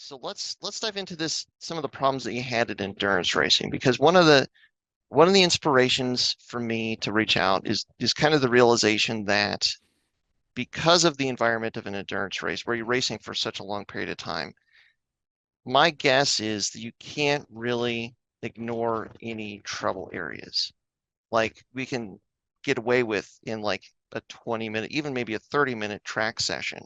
So let's dive into some of the problems that you had in endurance racing, because one of the inspirations for me to reach out is kind of the realization that because of the environment of an endurance race where you're racing for such a long period of time, my guess is that you can't really ignore any trouble areas. Like we can get away with in like a 20-minute, even maybe a 30-minute track session.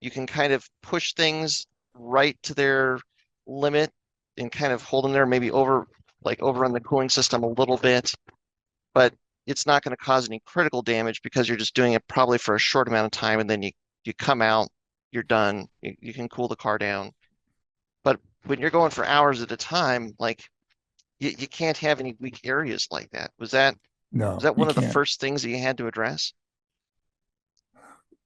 You can kind of push things right to their limit and kind of hold them there, maybe overrun the cooling system a little bit, but it's not going to cause any critical damage because you're just doing it probably for a short amount of time, and then you come out, you're done. You can cool the car down. But when you're going for hours at a time, like you can't have any weak areas like that. Was No, that you one of the can't. first things that you had to address?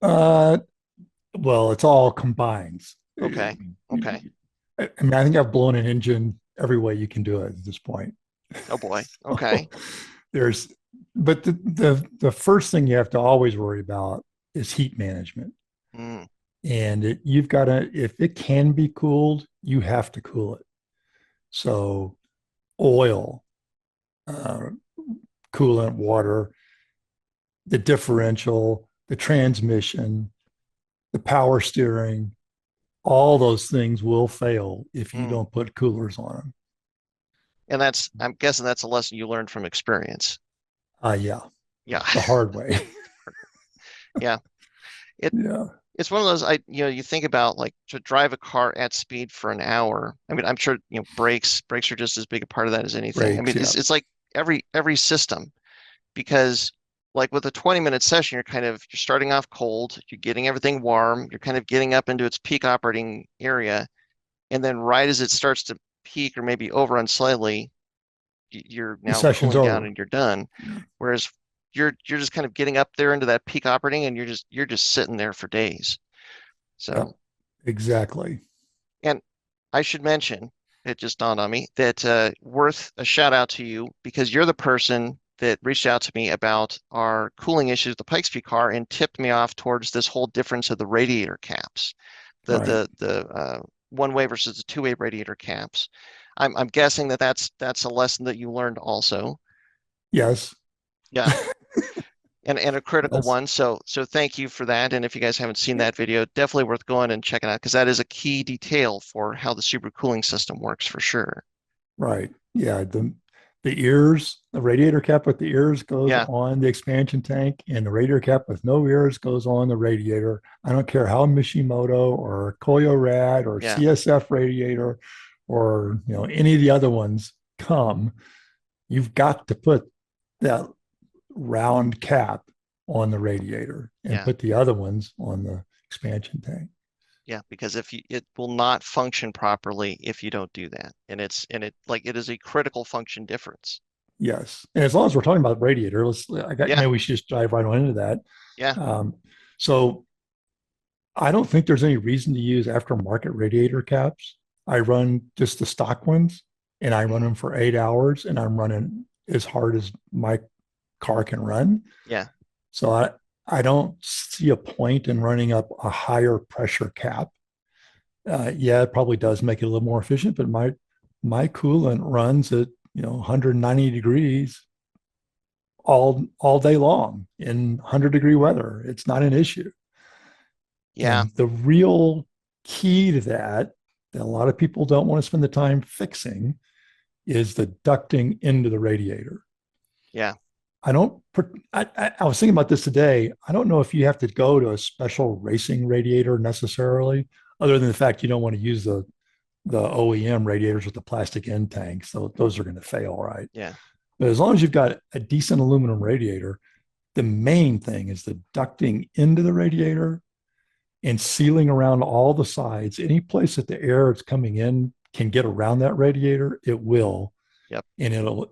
Uh, well, it's all combined. Okay. Okay. I mean, I think I've blown an engine every way you can do it at this point. Oh boy. Okay. There's, but the first thing you have to always worry about is heat management. Mm, And you've got to, if it can be cooled, you have to cool it. So oil, uh, coolant, water, the differential, the transmission, the power steering, all those things will fail if you mm. don't put coolers on them. And I'm guessing that's a lesson you learned from experience. Yeah, Yeah. the hard way. Yeah. It Yeah, it's one of those you think about like to drive a car at speed for an hour. I mean, I'm sure, brakes are just as big a part of that as anything. I brakes. mean, Yeah, it's like every system, because like with a 20-minute session, you're starting off cold, you're getting everything warm, you're kind of getting up into its peak operating area, and then right as it starts to peak or maybe overrun slightly, you're the now session's cooling down over. and you're done. Whereas you're just kind of getting up there into that peak operating, and you're just sitting there for days. Yep, So, exactly. and I should mention, it just dawned on me that worth a shout out to you, because you're the person that reached out to me about our cooling issues with the Pikes Peak car and tipped me off towards this whole difference of the radiator caps, the Right. one-way versus the two-way radiator caps. I'm guessing that's a lesson that you learned also. Yes. Yeah, and a critical Yes. one. So thank you for that. And if you guys haven't seen that video, definitely worth going and checking out, because that is a key detail for how the Subaru cooling system works for sure. Right. Yeah. The ears, the radiator cap with the ears goes Yeah, on the expansion tank, and the radiator cap with no ears goes on the radiator. I don't care how Mishimoto or Koyo Rad or yeah, CSF radiator or any of the other ones come. You've got to put that round cap on the radiator and yeah, put the other ones on the expansion tank. yeah. Because it will not function properly if you don't do that. And it is a critical function difference. Yes. And as long as we're talking about radiator, Yeah, maybe we should just dive right on into that. yeah. Um, so I don't think there's any reason to use aftermarket radiator caps. I run just the stock ones, and I run Mhm. them for 8 hours, and I'm running as hard as my car can run. Yeah, So I don't see a point in running up a higher pressure cap. Yeah, it probably does make it a little more efficient, but my coolant runs at 190 degrees all day long in 100-degree weather. It's not an issue. yeah, And the real key to that a lot of people don't want to spend the time fixing is the ducting into the radiator. yeah. I don't. I was thinking about this today. I don't know if you have to go to a special racing radiator necessarily, other than the fact you don't want to use the OEM radiators with the plastic end tanks. So those are going to fail, right? Yeah. But as long as you've got a decent aluminum radiator, the main thing is the ducting into the radiator and sealing around all the sides. Any place that the air is coming in can get around that radiator, it will. Yep. And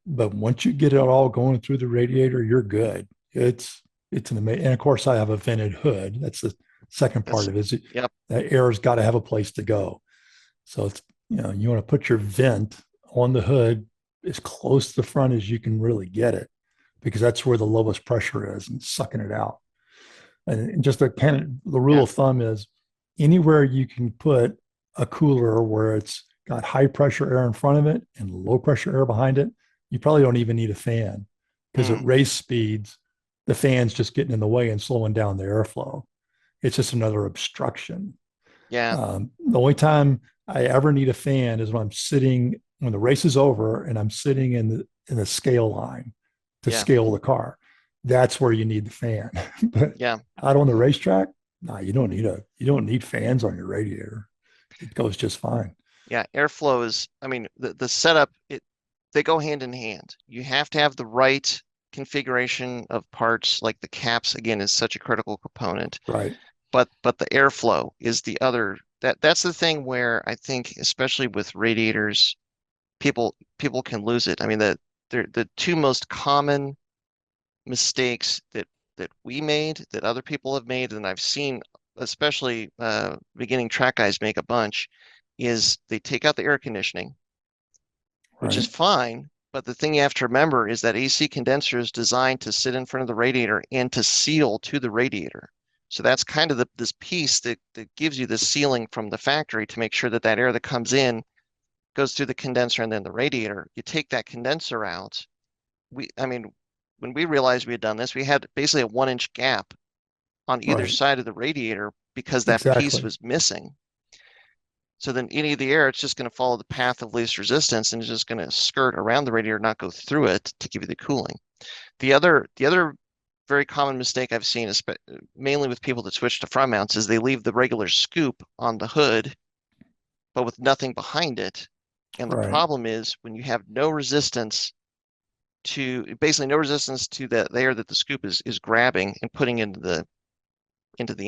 but once you get it all going through the radiator, you're good. It's an amazing, and of course I have a vented hood. That's the second part That's of it. Is Yep. that air's got to have a place to go. So it's, you want to put your vent on the hood as close to the front as you can really get it, because that's where the lowest pressure is and sucking it out. And just the rule Yeah. of thumb is anywhere you can put a cooler where it's got high pressure air in front of it and low pressure air behind it, you probably don't even need a fan because at Mm, race speeds, the fan's just getting in the way and slowing down the airflow. It's just another obstruction. yeah, The only time I ever need a fan is when I'm sitting when the race is over and I'm sitting in the scale line to yeah, scale the car. That's where you need the fan. But yeah, out on the racetrack, no, you don't need fans on your radiator. It goes just fine. yeah. Airflow is, I mean, the setup, they go hand in hand. You have to have the right configuration of parts, like the caps, again, is such a critical component. Right. But the airflow is the other that's the thing where I think, especially with radiators, people can lose it. I mean, the two most common mistakes that we made, that other people have made, and I've seen, especially beginning track guys make a bunch, is they take out the air conditioning, which is Right. fine. But the thing you have to remember is that AC condenser is designed to sit in front of the radiator and to seal to the radiator. So that's kind of this piece that gives you the sealing from the factory to make sure that that air that comes in goes through the condenser and then the radiator. You take that condenser out. I mean, when we realized we had done this, we had basically a 1 inch gap on either Right. side of the radiator because that piece Exactly. was missing. So then any of the air, it's just going to follow the path of least resistance and it's just going to skirt around the radiator, not go through it to give you the cooling. The other very common mistake I've seen, mainly with people that switch to front mounts, is they leave the regular scoop on the hood, but with nothing behind it. And the Right. problem is when you have no resistance to basically no resistance to the air that the scoop is grabbing and putting into the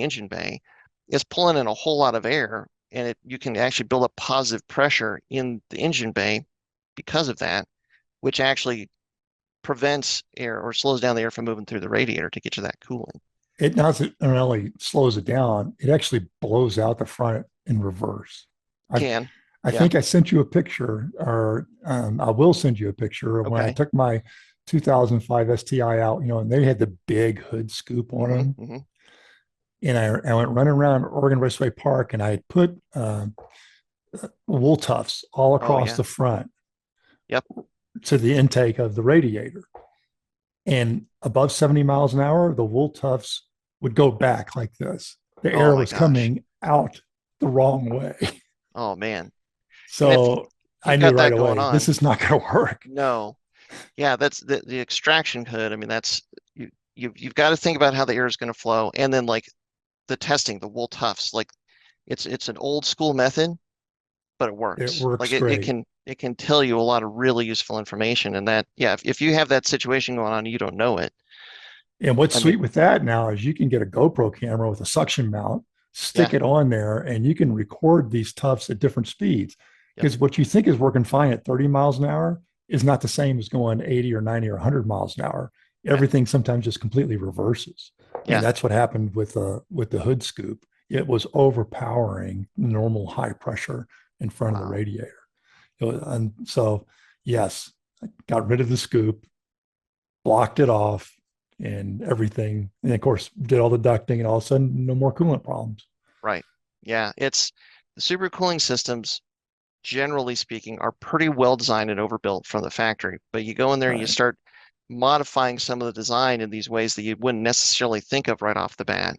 engine bay, it's pulling in a whole lot of air, and you can actually build up positive pressure in the engine bay because of that, which actually prevents air or slows down the air from moving through the radiator to get you that cooling. It not only slows it down, it actually blows out the front in reverse. I Can, I yeah, think I sent you a picture, or I will send you a picture of when I okay, took my 2005 STI out, and they had the big hood scoop on mm-hmm, them. mm-hmm. And I went running around Oregon Raceway Park and I had put wool tufts all Oh across yeah, the front yep. to the intake of the radiator. And above 70 miles an hour, the wool tufts would go back like this. The Oh air my was gosh. coming out the wrong way. Oh man. And if So I you've knew got right that going away, this on, is not going to work. no. Yeah, that's the extraction hood. I mean, that's you've got to think about how the air is going to flow, and then like the testing, the wool tufts. Like it's an old school method, but it It works. Like works it great. can tell you a lot of really useful information. And that, yeah, if you have that situation going on, you don't know it. And what's I mean, sweet with that now is you can get a GoPro camera with a suction mount, yeah, stick it on there, and you can record these tufts at different speeds. yep, Because what you think is working fine at 30 miles an hour is not the same as going 80 or 90 or 100 miles an hour. right, Everything sometimes just completely reverses. And yeah. that's what happened with the hood scoop. It was overpowering normal high pressure in front of the Wow. radiator. And so, yes, I got rid of the scoop, blocked it off and everything. And of course, did all the ducting and all of a sudden, no more coolant problems. Right. Yeah, it's the supercooling systems, generally speaking, are pretty well designed and overbuilt from the factory. But you go in there and you Right. start modifying some of the design in these ways that you wouldn't necessarily think of right off the bat.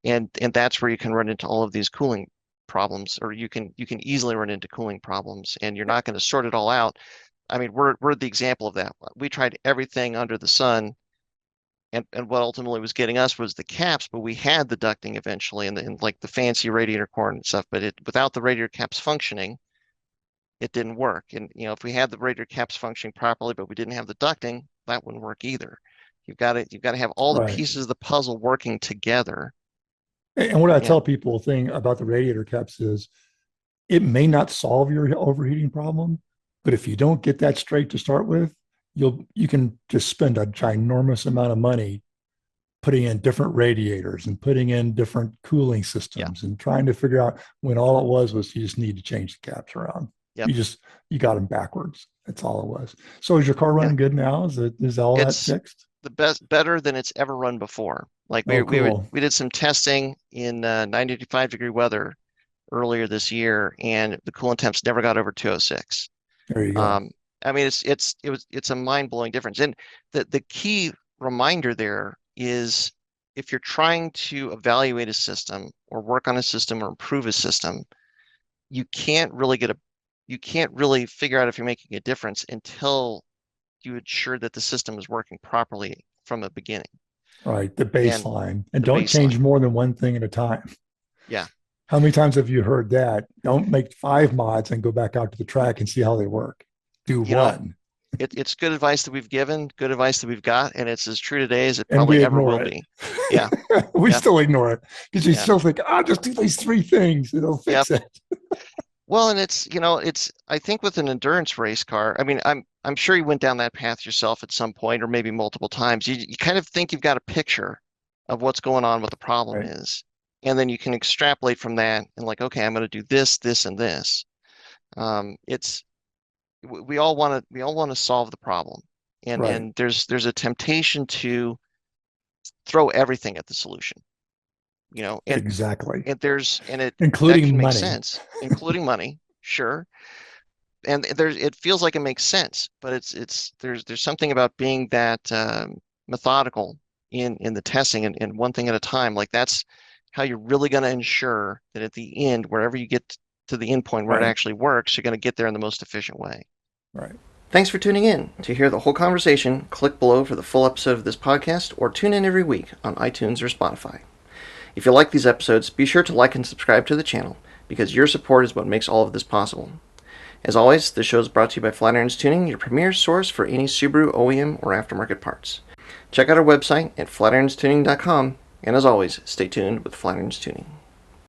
And that's where you can run into all of these cooling problems, or you can easily run into cooling problems, and you're not going to sort it all out. I mean, we're the example of that. We tried everything under the sun, and what ultimately was getting us was the caps, but we had the ducting eventually and like the fancy radiator core and stuff, but it without the radiator caps functioning, it didn't work. And if we had the radiator caps functioning properly, but we didn't have the ducting, that wouldn't work either. You've got to have all the Right. pieces of the puzzle working together. And what I tell And people thing about the radiator caps is it may not solve your overheating problem, but if you don't get that straight to start with, you can just spend a ginormous amount of money putting in different radiators and putting in different cooling yeah, systems and trying to figure out when all it was you just need to change the caps around. yep, You got them backwards. That's all it was. So is your car yeah. running good now? Is all that It's fixed? the best, better than it's ever run before. Like Oh, we cool. did some testing in 95-degree weather, earlier this year, and the coolant temps never got over 206. There you go. I mean, it's a mind-blowing difference. And the key reminder there is, if you're trying to evaluate a system or work on a system or improve a system, you can't really figure out if you're making a difference until you ensure that the system is working properly from the beginning. Right, the baseline. And the don't baseline. change more than one thing at a time. Yeah. How many times have you heard that? Don't make 5 mods and go back out to the track and see how they work. Do one. It's good advice that we've given, good advice that we've got, and it's as true today as it And probably we ever ignore will it. be. Yeah. We still ignore it because you Yeah. still think, just do these 3 things. It'll fix it. Well, and it's I think with an endurance race car, I mean, I'm sure you went down that path yourself at some point, or maybe multiple times. You kind of think you've got a picture of what's going on, what the problem Right. is, and then you can extrapolate from that and like, okay, I'm going to do this, this, and this. We all want to solve the problem, and Right. and there's a temptation to throw everything at the solution, and Exactly. and that Including can make money. sense, including money, sure. And it feels like it makes sense, but there's something about being that methodical in the testing, and one thing at a time. Like, that's how you're really going to ensure that at the end, wherever you get to the end point where it Right. actually works, you're going to get there in the most efficient way. Right. Thanks for tuning in. To hear the whole conversation, click below for the full episode of this podcast, or tune in every week on iTunes or Spotify. If you like these episodes, be sure to like and subscribe to the channel, because your support is what makes all of this possible. As always, this show is brought to you by Flatirons Tuning, your premier source for any Subaru OEM or aftermarket parts. Check out our website at flatirons tuning.com, and as always, stay tuned with Flatirons Tuning.